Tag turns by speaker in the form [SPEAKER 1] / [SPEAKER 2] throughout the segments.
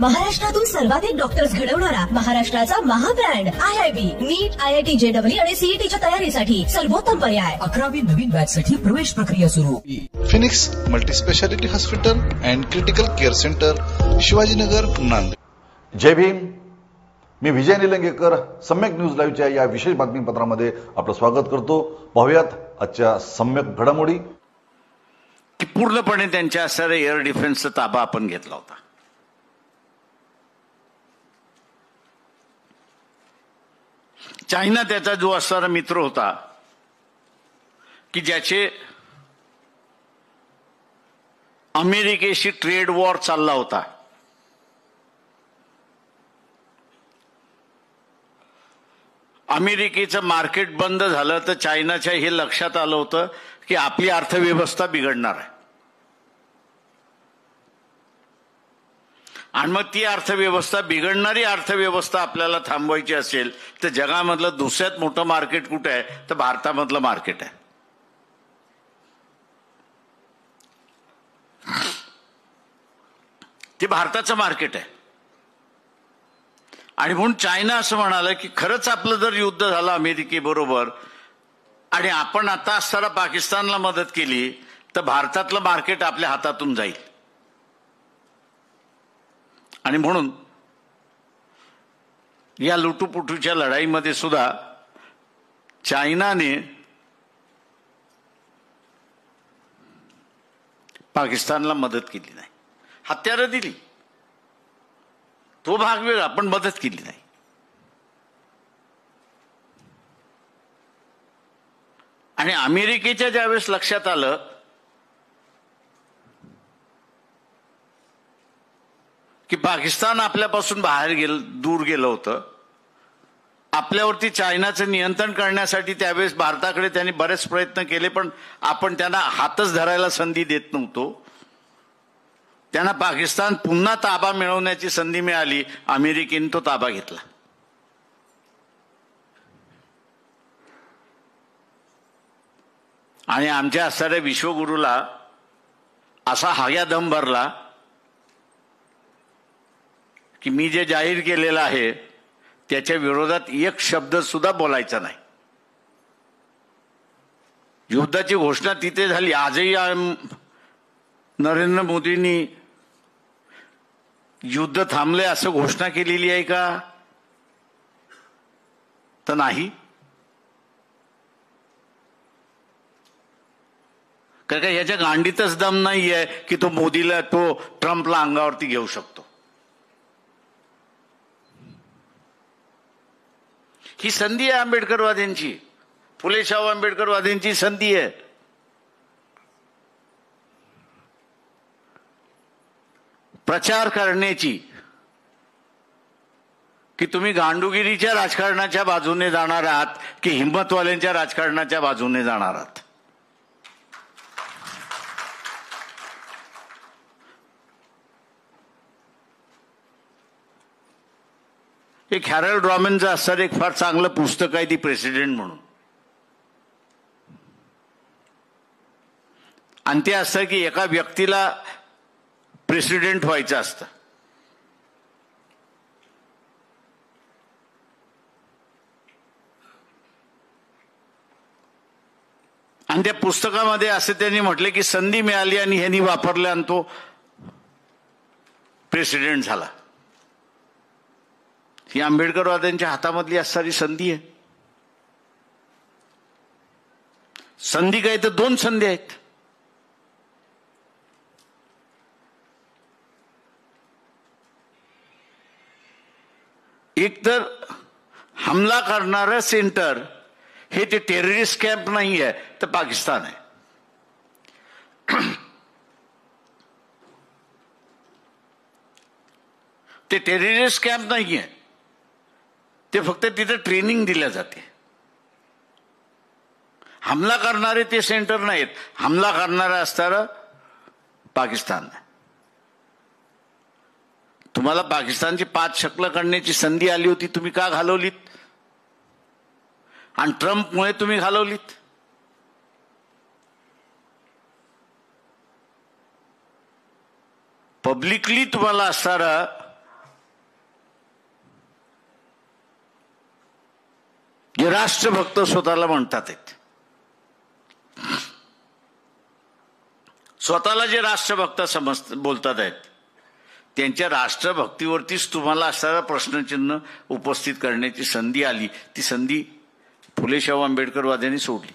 [SPEAKER 1] महाराष्ट्रातून सर्वाधिक डॉक्टर्स घडवणारा महाराष्ट्राचा महाब्रँड IIB नीट IIT JEE आणि CETच्या तयारीसाठी सर्वोत्तम पर्याय.
[SPEAKER 2] 11वी नवीन बॅचसाठी प्रवेश प्रक्रिया सुरू.
[SPEAKER 3] Phoenix multispeciality hospital and critical care centre, Shivajinagar, Nanded.
[SPEAKER 4] जय भीम. मी विजय निलंगेकर. सम्यक न्यूज लाईव्हच्या या विशेष बातमीपत्रामध्ये आपलं स्वागत करतो. पाहूयात आजच्या सम्यक घडामोडी.
[SPEAKER 5] की पूर्णपणे त्यांच्या असणाऱ्या एअर डिफेन्सचा ताबा आपण घेतला होता. चायना त्याचा जो असणारा मित्र होता की ज्याचे अमेरिकेशी ट्रेड वॉर चालला होता, अमेरिकेचं मार्केट बंद झालं तर चायनाच्या हे लक्षात आलं होतं की आपली अर्थव्यवस्था बिघडणार आहे आणि मग ती अर्थव्यवस्था, बिघडणारी अर्थव्यवस्था आपल्याला थांबवायची असेल तर जगामधलं दुसऱ्यात मोठं मार्केट कुठे आहे तर भारतामधलं मार्केट आहे. ते भारताचं मार्केट आहे. आणि म्हणून चायना असं म्हणालं की खरंच आपलं जर युद्ध झालं अमेरिकेबरोबर आणि आपण आता असताना पाकिस्तानला मदत केली तर भारतातलं मार्केट आपल्या हातातून जाईल. आणि म्हणून या लुटूपुटूच्या लढाईमध्ये सुद्धा चायनाने पाकिस्तानला मदत केली नाही. हत्यारं दिली, तो भाग वेगळा, पण मदत केली नाही. आणि अमेरिकेच्या ज्यावेळेस लक्षात आलं की पाकिस्तान आपल्यापासून दूर गेलं होतं, आपल्यावरती चायनाचं नियंत्रण करण्यासाठी त्यावेळेस भारताकडे त्यांनी बरेच प्रयत्न केले, पण आपण त्यांना हातच धरायला संधी देत नव्हतो. त्यांना पाकिस्तान पुन्हा ताबा मिळवण्याची संधी मिळाली, अमेरिकेने तो ताबा घेतला. आणि आमच्या असणाऱ्या विश्वगुरूला असा हाया दम भरला की मी जे जाहीर केलेलं आहे त्याच्या विरोधात एक शब्द सुद्धा बोलायचा नाही. युद्धाची घोषणा तिथे झाली. आजही नरेंद्र मोदींनी युद्ध थांबले असं घोषणा केलेली आहे का? तर नाही. कारण का याच्या गांडीतच दम नाही आहे की तो मोदीला, तो ट्रम्पला अंगावरती घेऊ शकतो. ही संधी आहे आंबेडकरवाद्यांची, फुले शाहू आंबेडकरवाद्यांची संधी आहे. प्रचार करण्याची की तुम्ही गांडुगिरीच्या राजकारणाच्या बाजूने जाणार आहात की हिंमतवाल्यांच्या राजकारणाच्या बाजूने जाणार आहात. एक हॅरल्ड रॉमनचं असणारं एक फार चांगलं पुस्तक आहे, दी प्रेसिडेंट म्हणून. आणि ते असतं की एका व्यक्तीला प्रेसिडेंट व्हायचं असतं. आणि त्या पुस्तकामध्ये असं त्यांनी म्हटले की संधी मिळाली आणि ह्यांनी वापरले आणि तो प्रेसिडेंट झाला. ही आंबेडकरवाद्यांच्या हातामधली असणारी संधी आहे. संधी काय तर दोन संधी आहेत. एक तर हमला करणारं सेंटर हे ते टेररिस्ट कॅम्प नाही आहे तर पाकिस्तान आहे. ते टेररिस्ट कॅम्प नाही आहे, ते फक्त तिथे ट्रेनिंग दिल्या जाते. हमला करणारे ते सेंटर नाहीत. हमला करणारा असणारं पाकिस्तान आहे. तुम्हाला पाकिस्तानची 5 शकलं करण्याची संधी आली होती, तुम्ही का घालवलीत? आणि ट्रम्पमुळे तुम्ही घालवलीत. पब्लिकली तुम्हाला असणारा जे राष्ट्रभक्त स्वतःला म्हणतात आहेत, स्वतःला जे राष्ट्रभक्त बोलतात आहेत, त्यांच्या राष्ट्रभक्तीवरतीच तुम्हाला असणारा प्रश्नचिन्ह उपस्थित करण्याची संधी आली. ती संधी फुले शाहू आंबेडकरवाद्यांनी सोडली.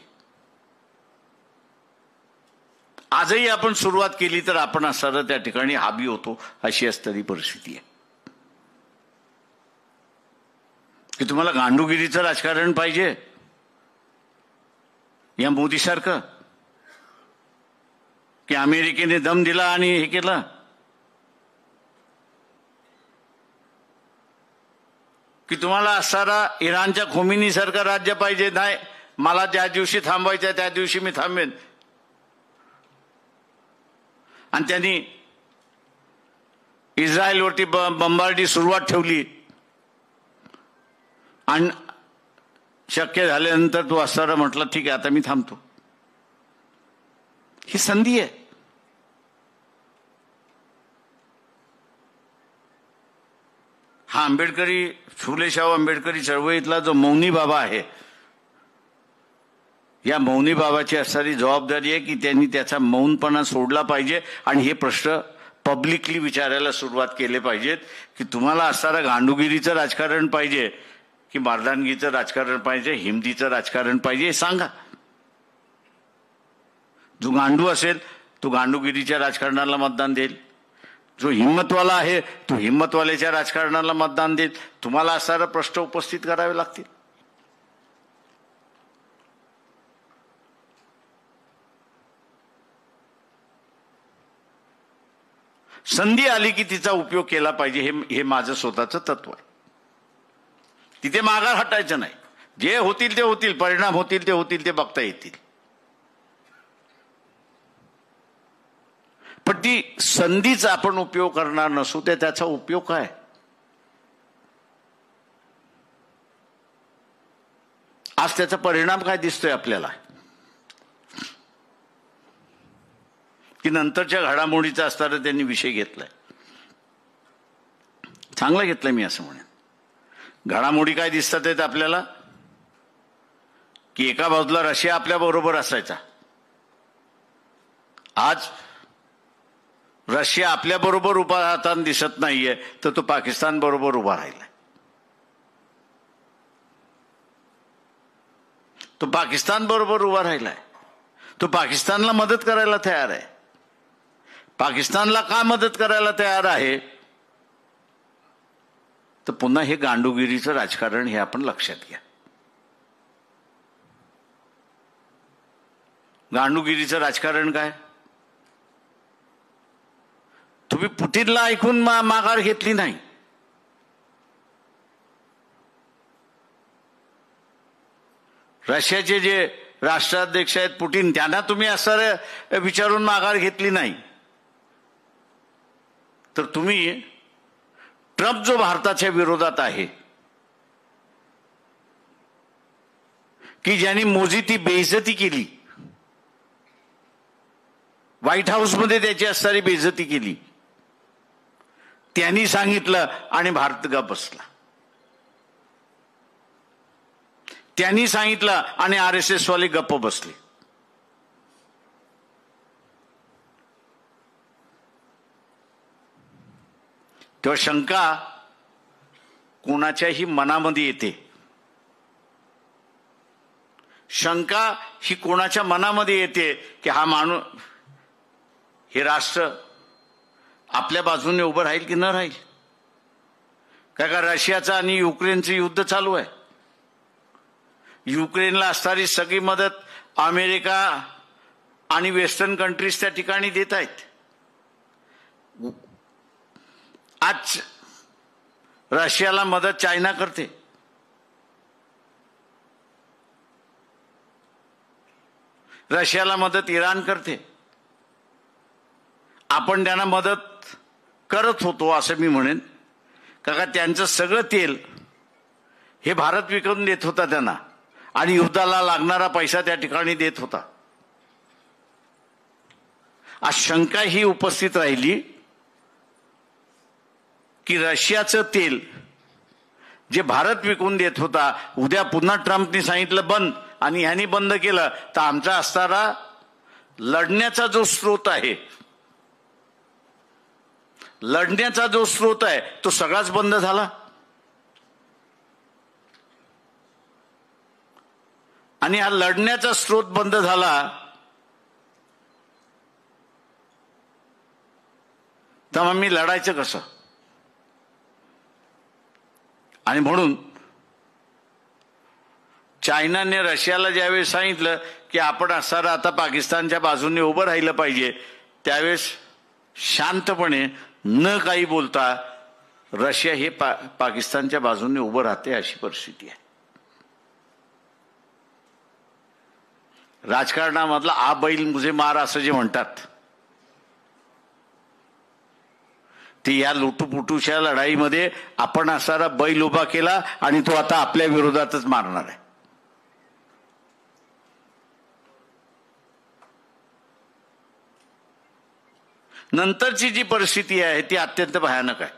[SPEAKER 5] आजही आपण सुरुवात केली तर आपण असणारा त्या ठिकाणी हाबी होतो, अशी असणारी परिस्थिती आहे. की तुम्हाला गांडूगिरीचं राजकारण पाहिजे या मोदीसारखं, की अमेरिकेने दम दिला आणि हे केलं, की तुम्हाला असणारा इराणच्या खोमिनी सारखं राज्य पाहिजे. नाही, मला ज्या दिवशी थांबवायचं त्या दिवशी मी थांबेन. आणि त्यांनी इस्रायलवरती बंबारडी सुरुवात ठेवली आणि शक्य झाल्यानंतर तो असणारा म्हटला ठीक आहे आता मी थांबतो. ही संधी आहे. हा आंबेडकरी फुले शाहू आंबेडकरी चळवळीतला जो मौनी बाबा आहे, या मौनी बाबाची असणारी जबाबदारी आहे की त्यांनी त्याचा मौनपणा सोडला पाहिजे आणि हे प्रश्न पब्लिकली विचारायला सुरुवात केले पाहिजेत की तुम्हाला असणारा गांडूगिरीचं राजकारण पाहिजे की मर्दानगीचं राजकारण पाहिजे, हिमतीचं राजकारण पाहिजे, हे सांगा. जो गांडू असेल तो गांडूगिरीच्या राजकारणाला मतदान देईल, जो हिम्मतवाला आहे तो हिम्मतवाल्याच्या राजकारणाला मतदान देईल. तुम्हाला असणारा प्रश्न उपस्थित करावे लागतील. संधी आली की तिचा उपयोग केला पाहिजे, हे माझं स्वतःचं तत्व आहे. तिथे माघार हटायचं नाही. जे होतील ते होतील, परिणाम होतील ते होतील, ते बघता येतील. पण ती संधीचा आपण उपयोग करणार नसू ते त्याचा उपयोग काय? आज त्याचा परिणाम काय दिसतोय आपल्याला की नंतरच्या घडामोडीचा असणारा त्यांनी विषय घेतलाय. चांगला घेतलाय मी असं म्हणेन. घडामोडी काय दिसतात आहेत आपल्याला की एका बाजूला रशिया आपल्या बरोबर असायचा, आज रशिया आपल्या बरोबर उभा राहताना दिसत नाहीये, तर तो पाकिस्तान बरोबर उभा राहिलाय. तो पाकिस्तान बरोबर उभा राहिलाय. तो पाकिस्तानला मदत करायला तयार आहे. पाकिस्तानला का मदत करायला तयार आहे? तर पुन्हा हे गांडूगिरीचं राजकारण हे आपण लक्षात घ्या. गांडूगिरीचं राजकारण काय? तुम्ही पुतीनला ऐकून माघार घेतली नाही. रशियाचे जे राष्ट्राध्यक्ष आहेत पुतीन, त्यांना तुम्ही असं विचारून माघार घेतली नाही. तर तुम्ही ट्रम्प जो भारताच्या विरोधात आहे, की ज्यांनी मोदी ती बेइज्जती केली, व्हाईट हाऊसमध्ये त्याची असणारी बेइज्जती केली, त्यांनी सांगितलं आणि भारत गप्प बसला. त्यांनी सांगितलं आणि RSS वाले गप्प बसले. तेव्हा शंका कोणाच्याही मनामध्ये येते. शंका ही कोणाच्या मनामध्ये येते की हा माणूस, हे राष्ट्र आपल्या बाजूने उभं राहील की न राहील. काय का रशियाचं आणि युक्रेनचं युद्ध चालू आहे. युक्रेनला असणारी सगळी मदत अमेरिका आणि वेस्टर्न कंट्रीज त्या ठिकाणी देत आहेत. आज रशियाला मदत चायना करते. रशियाला मदत इराण करते. आपण त्यांना मदत करत होतो असं मी म्हणेन. का त्यांचं सगळं तेल हे भारत विकून देत होता त्यांना आणि युद्धाला लागणारा पैसा त्या ठिकाणी देत होता. आज शंका ही उपस्थित राहिली की रशियाचं तेल जे भारत विकून देत होता, उद्या पुन्हा ट्रम्पने सांगितलं बंद आणि ह्यांनी बंद केलं, तर आमचा असणारा लढण्याचा जो स्रोत आहे, लढण्याचा जो स्रोत आहे तो सगळाच बंद झाला. आणि हा लढण्याचा स्रोत बंद झाला तर मग मी लढायचं कसं? आणि म्हणून चायनाने रशियाला ज्यावेळेस सांगितलं की आपण असणारा आता पाकिस्तानच्या बाजूने उभं राहिलं पाहिजे, त्यावेळेस शांतपणे न काही बोलता रशिया हे पाकिस्तानच्या बाजूने उभं राहते, अशी परिस्थिती आहे. राजकारणामधला आ बैल मुझे मार असं जे म्हणतात ते या लुटूपुटूच्या लढाईमध्ये आपण असणारा बैल उभा केला आणि तो आता आपल्या विरोधातच मारणार आहे. नंतरची जी परिस्थिती आहे ती अत्यंत भयानक आहे.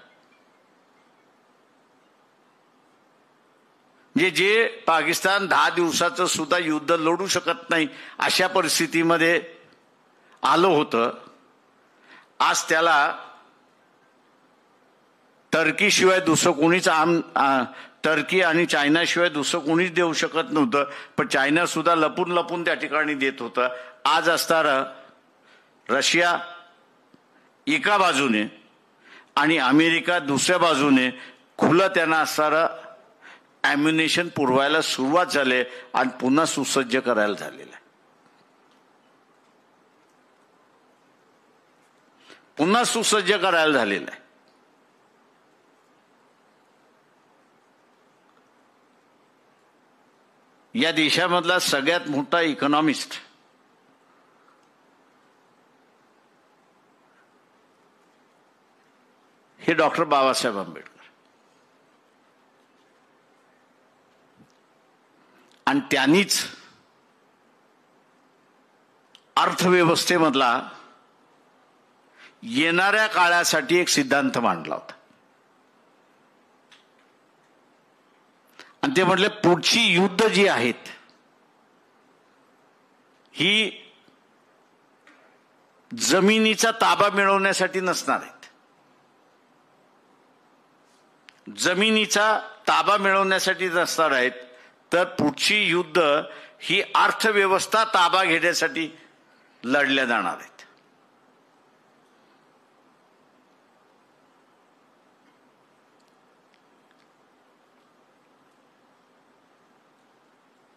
[SPEAKER 5] जे पाकिस्तान 10 दिवसाचं सुद्धा युद्ध लढू शकत नाही अशा परिस्थितीमध्ये आलं होतं, आज त्याला टर्कीशिवाय दुसरं कोणीच टर्की आणि चायनाशिवाय दुसरं कोणीच देऊ शकत नव्हतं, पण चायना सुद्धा लपून लपून त्या ठिकाणी देत होतं. आज असणारं रशिया एका बाजूने आणि अमेरिका दुसऱ्या बाजूने खुलं त्यांना असणारं ॲम्युनेशन पुरवायला सुरुवात झाली आणि पुन्हा सुसज्ज करायला झालेलं आहे. पुन्हा सुसज्ज करायला झालेलं आहे. या देशामधला सगळ्यात मोठा इकॉनॉमिस्ट हे डॉक्टर बाबासाहेब आंबेडकर, आणि त्यांनीच अर्थव्यवस्थेमधला येणाऱ्या काळासाठी एक सिद्धांत मांडला होता. आणि ते म्हटले पुढची युद्ध जी आहेत ही जमिनीचा ताबा मिळवण्यासाठी नसणार आहेत. जमिनीचा ताबा मिळवण्यासाठी नसणार आहेत, तर पुढची युद्ध ही अर्थव्यवस्था ताबा घेण्यासाठी लढल्या जाणार आहेत.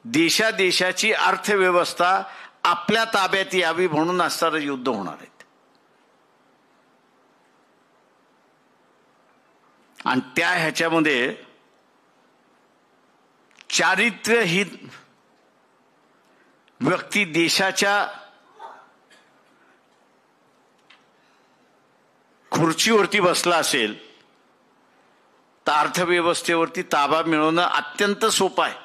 [SPEAKER 5] देशाची अर्थव्यवस्था आपल्या ताब्यात यावी म्हणून असणारं युद्ध होणार आहे. आणि त्या ह्याच्यामध्ये चारित्र्यहीन व्यक्ती देशाच्या खुर्चीवरती बसला असेल तर अर्थव्यवस्थेवरती ताबा मिळवणं अत्यंत सोपं आहे.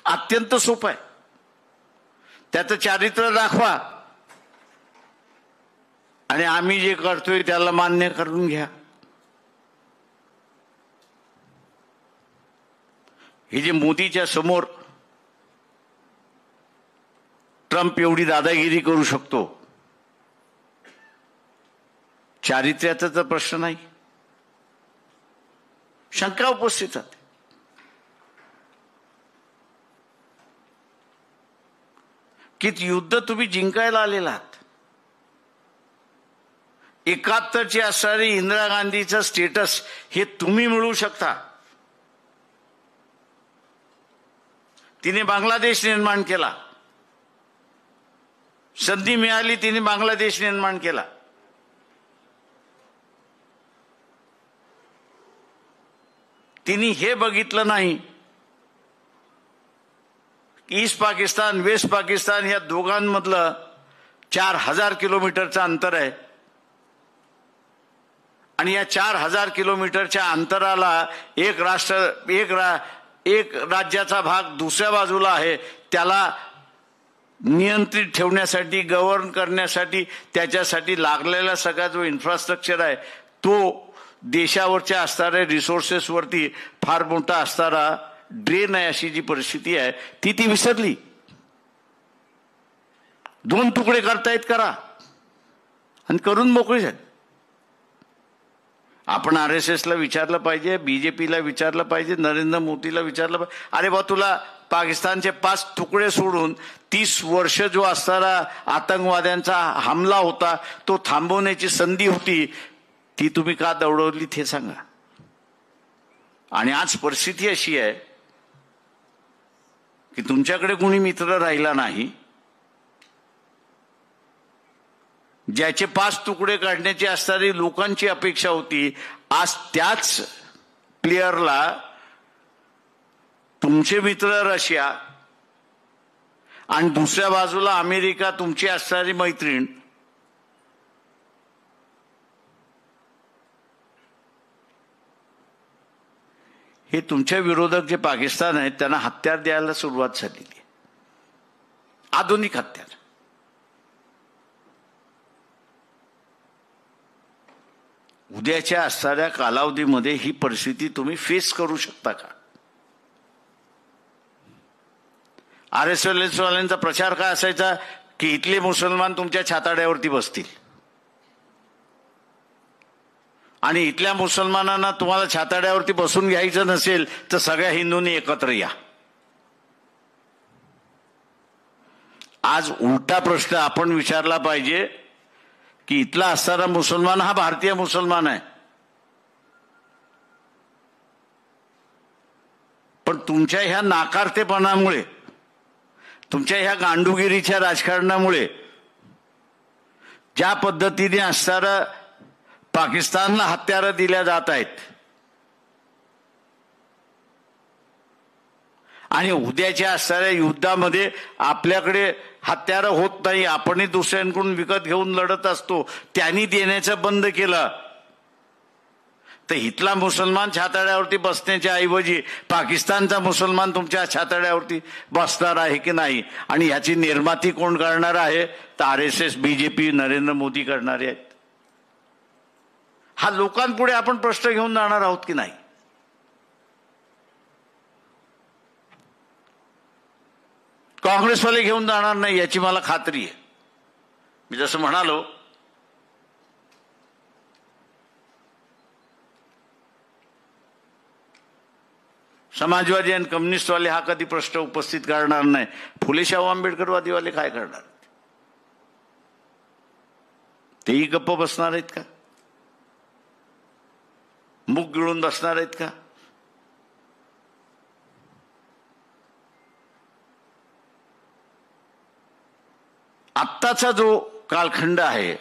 [SPEAKER 5] अत्यंत सोपं आहे. त्याचं चारित्र्य दाखवा आणि आम्ही जे करतोय त्याला मान्य करून घ्या. हे जे मोदीच्या समोर ट्रम्प एवढी दादागिरी करू शकतो, चारित्र्याचा तर प्रश्न नाही, शंका उपस्थित आहे. की युद्ध तुम्ही जिंकायला आलेला आहात. 71ची असणारी इंदिरा गांधीचं स्टेटस हे तुम्ही मिळवू शकता. तिने बांगलादेश निर्माण केला, संधी मिळाली तिने बांगलादेश निर्माण केला. तिने हे बघितलं नाही ईस्ट पाकिस्तान वेस्ट पाकिस्तान या दोघांमधलं 4000 किलोमीटरचं अंतर आहे आणि या 4000 किलोमीटरच्या अंतराला एक राज्याचा भाग दुसऱ्या बाजूला आहे, त्याला नियंत्रित ठेवण्यासाठी, गव्हर्न करण्यासाठी, त्याच्यासाठी लागलेला सगळा जो इन्फ्रास्ट्रक्चर आहे तो देशावरच्या असणाऱ्या रिसोर्सेसवरती फार मोठा असणारा ड्रेन आहे, अशी जी परिस्थिती आहे ती विसरली. 2 तुकडे करतायत करा आणि करून मोकळी झाली. आपण RSSला विचारलं पाहिजे, बीजेपीला विचारलं पाहिजे, नरेंद्र मोदीला विचारलं पाहिजे, अरे बा तुला पाकिस्तानचे 5 तुकडे सोडून 30 वर्ष जो असणारा आतंकवाद्यांचा हमला होता तो थांबवण्याची संधी होती, ती तुम्ही का दौडवली ते सांगा. आणि आज परिस्थिती अशी आहे की तुमच्याकडे कोणी मित्र राहिला नाही. ज्याचे 5 तुकडे काढण्याची असणारी लोकांची अपेक्षा होती, आज त्याच प्लेयरला तुमचे मित्र रशिया आणि दुसऱ्या बाजूला अमेरिका तुमची असणारी मैत्रीण, हे तुमच्या विरोधक जे पाकिस्तान आहेत त्यांना हत्यार द्यायला सुरुवात झालेली आहे, आधुनिक हत्यार. उद्याच्या असणाऱ्या कालावधीमध्ये ही परिस्थिती तुम्ही फेस करू शकता का? RSS वाल्यांचा प्रचार काय असायचा की इथले मुसलमान तुमच्या छाताड्यावरती बसतील आणि इथल्या मुसलमानांना तुम्हाला छाताड्यावरती बसून घ्यायचं नसेल तर सगळ्या हिंदूंनी एकत्र या. आज उलटा प्रश्न आपण विचारला पाहिजे की इथला असणारा मुसलमान हा भारतीय मुसलमान आहे, पण तुमच्या ह्या नाकारतेपणामुळे, तुमच्या ह्या गांडुगिरीच्या राजकारणामुळे ज्या पद्धतीने असणारा पाकिस्तानला हत्यारं दिल्या जात आहेत आणि उद्याच्या असणाऱ्या युद्धामध्ये आपल्याकडे हत्यारं होत नाही, आपणही दुसऱ्यांकडून विकत घेऊन लढत असतो, त्यांनी देण्याचं बंद केलं तर इथला मुसलमान छाताड्यावरती बसण्याच्या ऐवजी पाकिस्तानचा मुसलमान तुमच्या छाताड्यावरती बसणार आहे की नाही, आणि याची निर्माती कोण करणार आहे तर RSS, BJP, नरेंद्र मोदी करणारे आहेत. हा लोकांपुढे आपण प्रश्न घेऊन जाणार आहोत की नाही? काँग्रेसवाले घेऊन जाणार नाही याची मला खात्री आहे. मी जसं म्हणालो, समाजवादी आणि कम्युनिस्टवाले हा कधी प्रश्न उपस्थित करणार नाही. फुले शाहू आंबेडकरवादीवाले काय करणार? तेही गप्प बसणार आहेत का? मुख गिळून बसणार आहेत का? आत्ताचा जो कालखंड आहे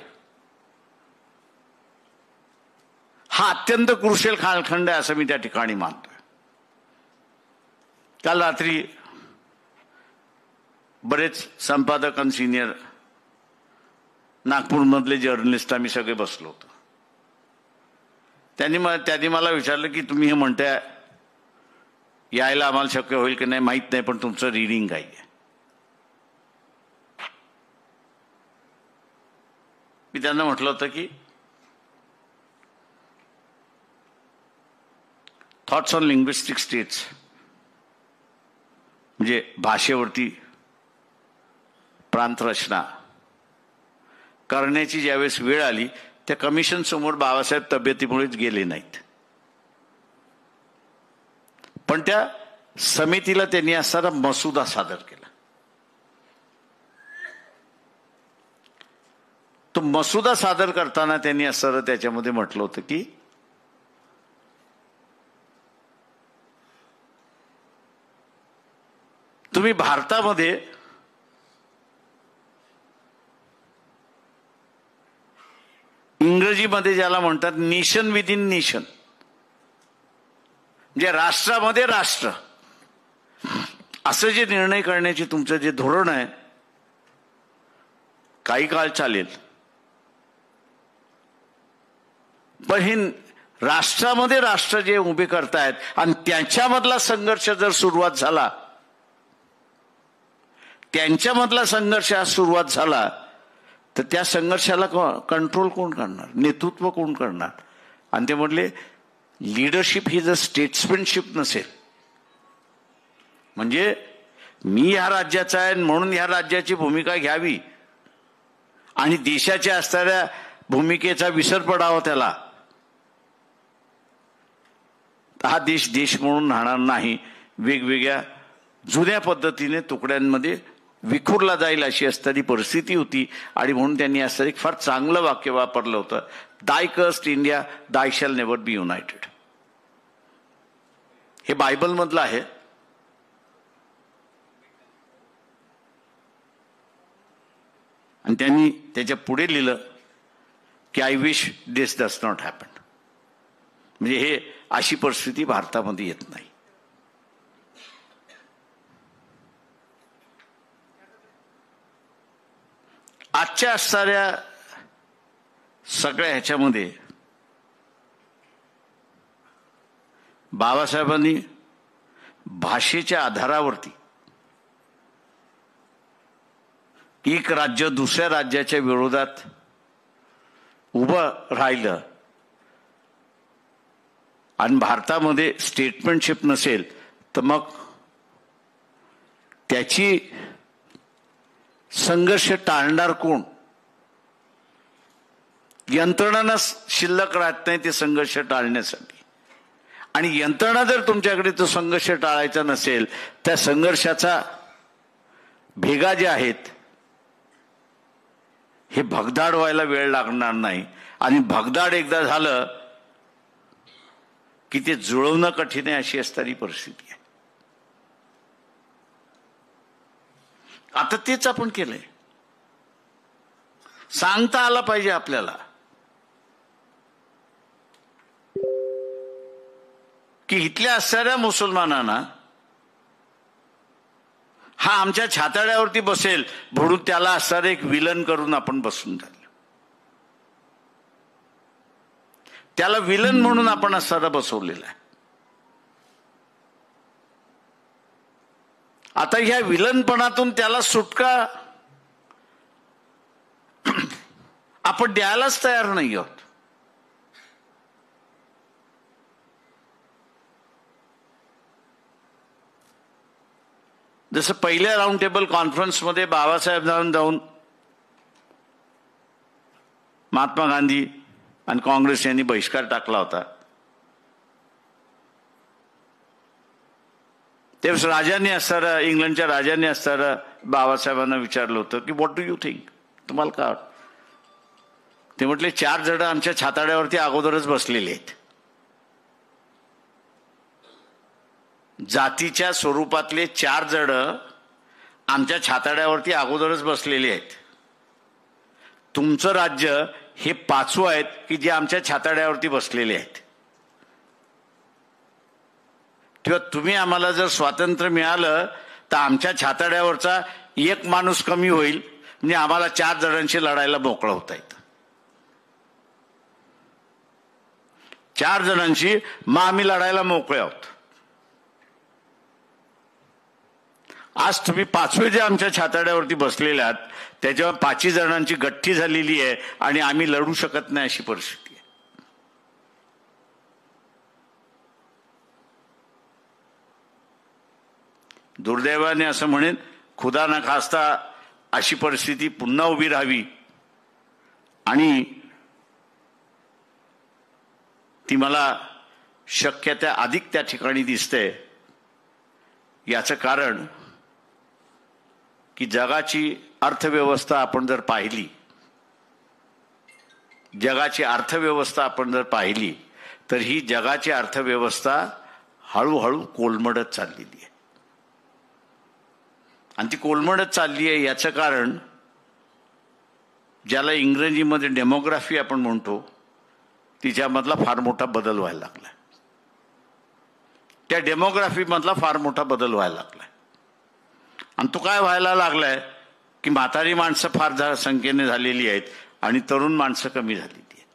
[SPEAKER 5] हा अत्यंत क्रुशियल कालखंड आहे असं मी त्या ठिकाणी मानतोय. काल रात्री बरेच संपादक आणि सिनियर नागपूरमधले जर्नलिस्ट आम्ही सगळे बसलो होतो. त्यांनी मला विचारलं की तुम्ही हे म्हणताय यायला आम्हाला शक्य होईल की नाही माहीत नाही, पण तुमचं रीडिंग काय आहे? मी त्यांना म्हटलं होतं की थॉट्स ऑन लिंग्विस्टिक स्टेट्स म्हणजे भाषेवरती प्रांत रचना करण्याची ज्यावेळेस वेळ आली त्या कमिशन समोर बाबासाहेब तब्येतीमुळेच गेले नाहीत, पण त्या समितीला त्यांनी असणारा मसुदा सादर केला. तो मसुदा सादर करताना त्यांनी असणारं त्याच्यामध्ये म्हटलं होतं की तुम्ही भारतामध्ये इंग्रजीमध्ये ज्याला म्हणतात नेशन विद इन नेशन, म्हणजे राष्ट्रामध्ये राष्ट्र, असं जे निर्णय करण्याचे तुमचं जे धोरण आहे काही काळ चालेल, पण हे राष्ट्रामध्ये राष्ट्र जे उभे करतायत आणि त्यांच्यामधला संघर्ष जर सुरुवात झाला त्यांच्यामधला संघर्ष आज सुरुवात झाला तर त्या संघर्षाला कंट्रोल कोण करणार, नेतृत्व कोण करणार? आणि ते म्हटले लीडरशिप ही जर स्टेट्समॅनशिप नसेल, म्हणजे मी ह्या राज्याचा आहे म्हणून ह्या राज्याची भूमिका घ्यावी आणि देशाच्या असणाऱ्या भूमिकेचा विसर पडावा त्याला, हा देश देश म्हणून राहणार नाही, वेगवेगळ्या जुन्या पद्धतीने तुकड्यांमध्ये विखुरला जाईल अशी असणारी परिस्थिती होती. आणि म्हणून त्यांनी असं एक फार चांगलं वाक्य वापरलं होतं, दाय कस्ट इंडिया, दाय शॅल नेव्हर बी युनायटेड. हे बायबलमधलं आहे. आणि त्यांनी त्याच्या पुढे लिहिलं की I wish this does not happen. म्हणजे हे अशी परिस्थिती भारतामध्ये येत नाही. आजच्या असणाऱ्या सगळ्या ह्याच्यामध्ये बाबासाहेबांनी भाषेच्या आधारावरती एक राज्य दुसऱ्या राज्याच्या विरोधात उभं राहिलं आणि भारतामध्ये स्टेटमेंटशिप नसेल तर मग त्याची संघर्ष टाळणार कोण? यंत्रणा शिल्लक राहत नाही ते संघर्ष टाळण्यासाठी. आणि यंत्रणा जर तुमच्याकडे तो संघर्ष टाळायचा नसेल, त्या संघर्षाचा भेगा जे आहेत हे भगदाड व्हायला वेळ लागणार नाही. आणि भगदाड एकदा झालं की ते जुळवणं कठीण आहे अशी असणारी परिस्थिती आहे. आता तेच आपण केलंय. सांगता आलं पाहिजे आपल्याला की इथल्या असणाऱ्या मुसलमानांना हा आमच्या छाताड्यावरती बसेल म्हणून त्याला असणारं एक विलन करून आपण बसून झालं. त्याला विलन म्हणून आपण असणारा बसवलेला आहे. आता ह्या विलनपणातून त्याला सुटका आपण द्यायलाच तयार नाही आहोत. जसं पहिल्या राऊंड टेबल कॉन्फरन्समध्ये बाबासाहेब जाऊन महात्मा गांधी आणि काँग्रेस यांनी बहिष्कार टाकला होता. त्यावेळेस राजांनी असणारा, इंग्लंडच्या राजांनी असणारा बाबासाहेबांना विचारलं होतं की व्हॉट डू यू थिंक, तुम्हाला काय वाटतं? ते म्हटले 4 जण आमच्या छाताड्यावरती अगोदरच बसलेले आहेत. जातीच्या स्वरूपातले 4 जण आमच्या छाताड्यावरती अगोदरच बसलेले आहेत. तुमचं राज्य हे 5वं आहेत की जे आमच्या छाताड्यावरती बसलेले आहेत. किंवा तुम्ही आम्हाला जर स्वातंत्र्य मिळालं तर आमच्या छाताड्यावरचा 1 माणूस कमी होईल, म्हणजे आम्हाला 4 जणांशी लढायला मोकळं होता येतं. 4 जणांशी मग आम्ही लढायला मोकळे आहोत. आज तुम्ही 5वे जे आमच्या छाताड्यावरती बसलेले आहात त्याच्यावर 5 जणांची गठ्ठी झालेली आहे आणि आम्ही लढू शकत नाही अशी परिस्थिती आहे. दुर्दैवाने असं म्हणेन, खुदा न खास्ता अशी परिस्थिती पुन्हा उभी राहावी आणि ती मला शक्य त्या अधिक त्या ठिकाणी दिसते. याचं कारण की जगाची अर्थव्यवस्था आपण जर पाहिली, तर ही जगाची अर्थव्यवस्था हळूहळू कोलमडत चाललेली आहे. आणि ती कोलमडत चालली आहे याचं कारण ज्याला इंग्रजीमध्ये डेमोग्राफी आपण म्हणतो तिच्यामधला फार मोठा बदल व्हायला लागला. त्या डेमोग्राफीमधला फार मोठा बदल व्हायला लागलाय. आणि तो काय व्हायला लागलाय की म्हातारी माणसं फार संख्येने झालेली आहेत आणि तरुण माणसं कमी झालेली आहेत.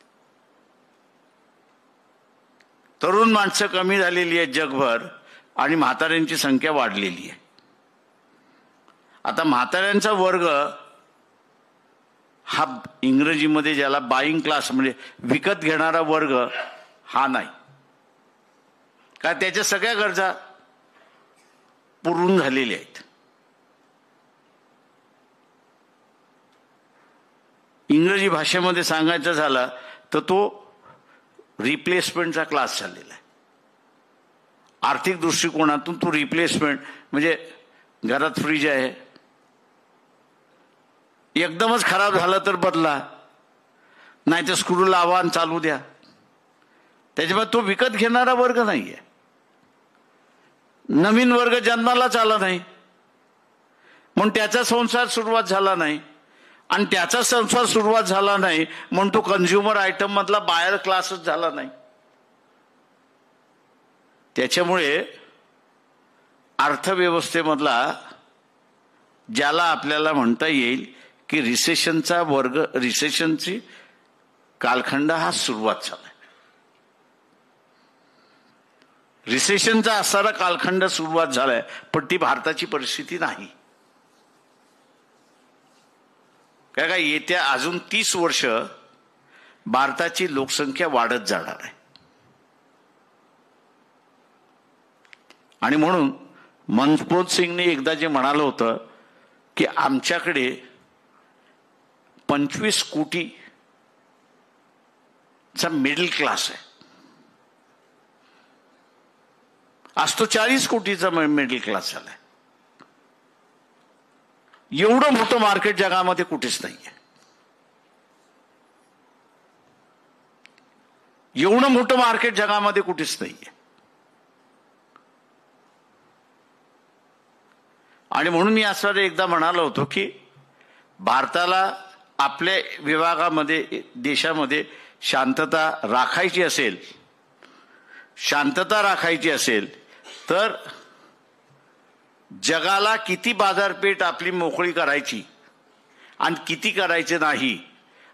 [SPEAKER 5] तरुण माणसं कमी झालेली आहेत जगभर आणि म्हाताऱ्यांची संख्या वाढलेली आहे. आता म्हाताऱ्यांचा वर्ग हा इंग्रजीमध्ये ज्याला बाईंग क्लास म्हणजे विकत घेणारा वर्ग हा नाही, का त्याच्या सगळ्या गरजा पुरून झालेल्या आहेत. इंग्रजी भाषेमध्ये सांगायचं झालं तर तो रिप्लेसमेंटचा क्लास झालेला आहे. आर्थिक दृष्टिकोनातून तो रिप्लेसमेंट म्हणजे घरात फ्रीज आहे, एकदमच खराब झालं तर बदला, नाही तर स्क्रू लावा आणि चालू द्या. त्याच्यामुळे तो विकत घेणारा वर्ग नाहीये. नवीन वर्ग जन्मालाच आला नाही म्हणून त्याचा संसार सुरुवात झाला नाही, आणि त्याचा संसार सुरुवात झाला नाही म्हणून तो कन्झ्युमर आयटम मधला बायर क्लासच झाला नाही. त्याच्यामुळे अर्थव्यवस्थेमधला ज्याला आपल्याला म्हणता येईल की रिसेशनचा वर्ग, रिसेशनची कालखंड हा सुरुवात झाला. रिसेशनचा असणारा कालखंड सुरुवात झालाय, पण ती भारताची परिस्थिती नाही. काय येत्या अजून 30 वर्ष भारताची लोकसंख्या वाढत जाणार आहे. आणि म्हणून मनप्रीत सिंगने एकदा जे म्हणालं होतं की आमच्याकडे 25 कोटीचा मिडल क्लास आहे, आज तो 40 कोटीचा मिडल क्लास झालाय. एवढं मोठं मार्केट जगामध्ये कुठेच नाहीये. एवढं मोठं मार्केट जगामध्ये कुठेच नाहीये. आणि म्हणून मी असं एकदा म्हणालो होतो की भारताला आपल्या विभागामध्ये, देशामध्ये शांतता राखायची असेल, शांतता राखायची असेल तर जगाला किती बाजारपेठ आपली मोकळी करायची आणि किती करायचे नाही,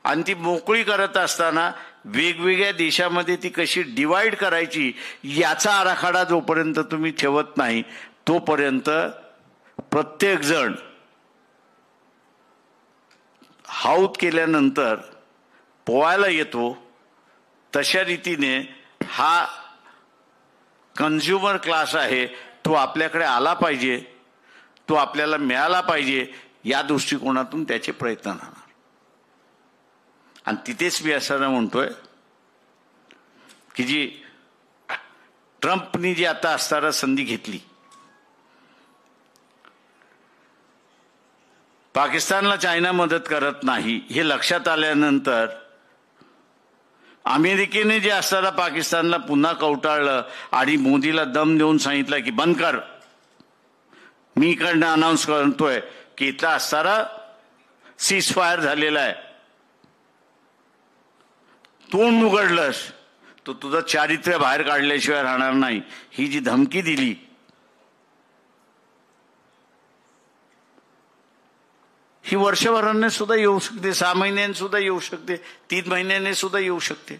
[SPEAKER 5] आणि ती मोकळी करत असताना वेगवेगळ्या देशामध्ये ती कशी डिवाइड करायची याचा आराखडा जोपर्यंत तुम्ही ठेवत नाही तोपर्यंत प्रत्येक जण हाऊत केल्यानंतर पोहायला येतो. तशा रीतीने हा कन्झ्युमर क्लास आहे तो आपल्याकडे आला पाहिजे, तो आपल्याला मिळाला पाहिजे, या दृष्टिकोनातून त्याचे प्रयत्न राहणार. आणि तिथेच मी असं म्हणतोय की जी ट्रम्पनी जी आता असताना संधी घेतली, पाकिस्तानला चायना मदत करत नाही हे लक्षात आल्यानंतर अमेरिकेने जे असताना पाकिस्तानला पुन्हा कवटाळलं आणि मोदीला दम देऊन सांगितलं की बंद कर, मी इकडनं अनाऊन्स करतोय की इथला असताना सीज फायर झालेला आहे, तोंड उघडलंस तो तुझं चारित्र्य बाहेर काढल्याशिवाय राहणार नाही, ही जी धमकी दिली ही वर्षभराने सुद्धा येऊ शकते, 6 महिन्यांनी सुद्धा येऊ शकते, 3 महिन्यांनी सुद्धा येऊ शकते.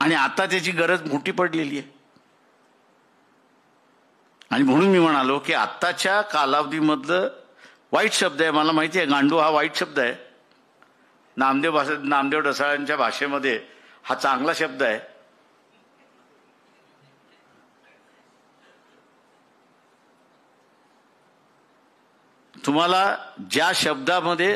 [SPEAKER 5] आणि आता त्याची गरज मोठी पडलेली आहे. आणि म्हणून मी म्हणालो की आत्ताच्या कालावधीमधलं वाईट शब्द आहे, मला माहिती आहे गांडू हा वाईट शब्द आहे, नामदेव ढसाळांच्या भाषेमध्ये हा चांगला शब्द आहे. तुम्हाला ज्या शब्दामध्ये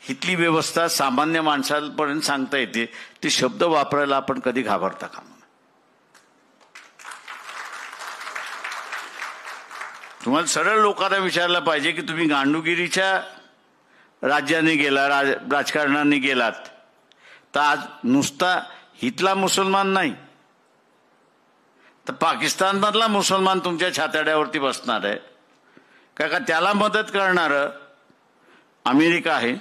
[SPEAKER 5] हितली व्यवस्था सामान्य माणसापर्यंत सांगता येते ते शब्द वापरायला आपण कधी घाबरता कामा नये. तुम्हाला सरळ लोकांना विचारलं पाहिजे की तुम्ही गांडूगिरीच्या राज्याने गेला, राजकारणाने गेलात तर आज नुसता हितला मुसलमान नाही तर पाकिस्तानमधला मुसलमान तुमच्या छाताड्यावरती बसणार आहे का त्याला मदत करणारं अमेरिका आहे,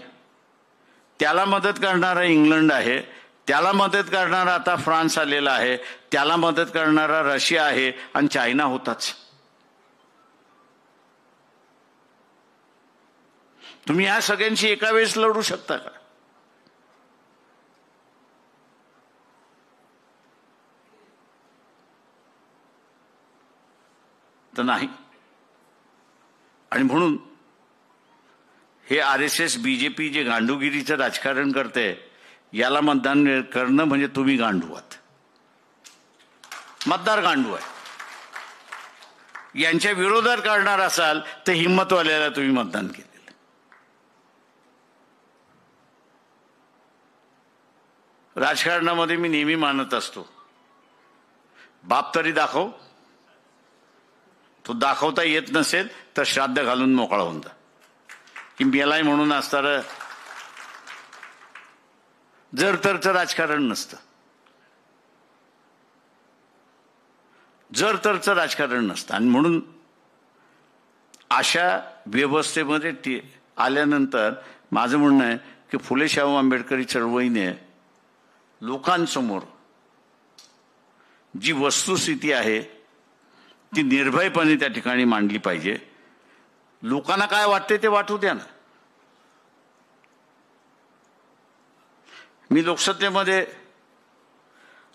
[SPEAKER 5] त्याला मदत करणारा इंग्लंड आहे, त्याला मदत करणारा आता फ्रान्स आलेला आहे, त्याला मदत करणारा रशिया आहे आणि चायना होताच. तुम्ही या सगळ्यांशी एका वेळेस लढू शकता का? तर नाही. आणि म्हणून हे RSS BJP जे गांडूगिरीचं राजकारण करते, याला मतदान करणं म्हणजे तुम्ही गांडू आहात, मतदार गांडू आहे. यांच्या विरोधात करणार असाल तर हिंमतवाल्याला तुम्ही मतदान केलेलं. राजकारणामध्ये मी नेहमी मानत असतो, बाप तरी दाखव, तो दाखवता येत नसेल तर श्राद्ध घालून मोकळा होऊन जा. की मेलाय म्हणून असणार जर तरचं राजकारण नसतं, जर तरचं राजकारण नसतं. आणि म्हणून अशा व्यवस्थेमध्ये आल्यानंतर माझं म्हणणं आहे की फुले शाहू आंबेडकरी चळवळीने लोकांसमोर जी वस्तुस्थिती आहे ती निर्भयपणे त्या ठिकाणी मांडली पाहिजे. लोकांना काय वाटते ते वाटू द्या ना. मी लोकसत्तेमध्ये,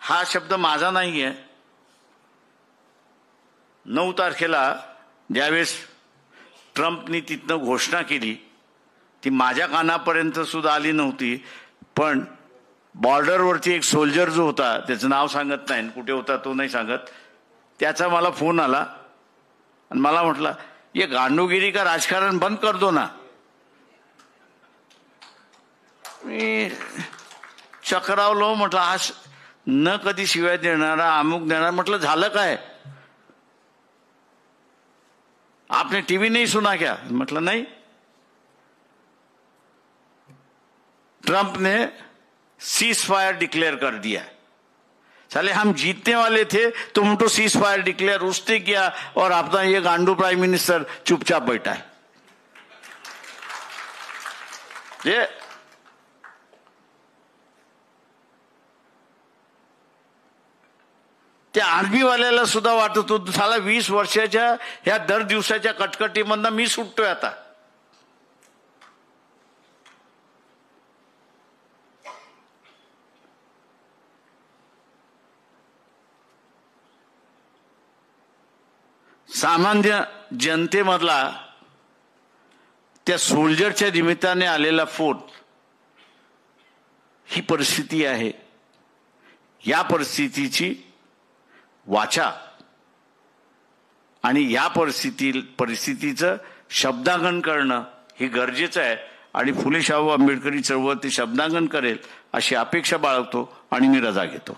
[SPEAKER 5] हा शब्द माझा नाही आहे, 9 तारखेला ज्यावेळेस ट्रम्पनी तिथनं घोषणा केली ती माझ्या कानापर्यंत सुद्धा आली नव्हती. पण बॉर्डरवरती एक सोल्जर जो होता, त्याचं नाव सांगत नाही, कुठे होता तो नाही सांगत, त्याचा मला फोन आला आणि मला म्हटलं, ये गांडूगिरी का राजकारण बंद कर दो ना. मी चक्रावलो, म्हटलं हा न कधी शिवाय देणारा, अमुक देणारा. म्हटलं झालं काय, आपने टीवी नहीं सुना क्या? मतलब नहीं. ट्रंप ने सीज फायर डिक्लेयर कर दिया. साले हम जीतने वाले थे, तुम तो सीज फायर डिक्लेयर उसने किया और अपना ये गांडू प्राइम मिनिस्टर चुपचाप बैठा है. ये त्या आर्मीवाल्याला सुद्धा वाटत होतं साला 20 वर्षाच्या ह्या दर दिवसाच्या कटकटीमधनं मी सुटतोय आता. सामान्य जनतेमधला त्या सोल्जरच्या निमित्ताने आलेला फोन, ही परिस्थिती आहे. या परिस्थितीची वाचा आणि या परिस्थितीचं शब्दांकन करणं हे गरजेचं आहे. आणि फुले शाहू आंबेडकरी चळवळ ते शब्दांकन करेल अशी अपेक्षा बाळगतो आणि मी रजा घेतो.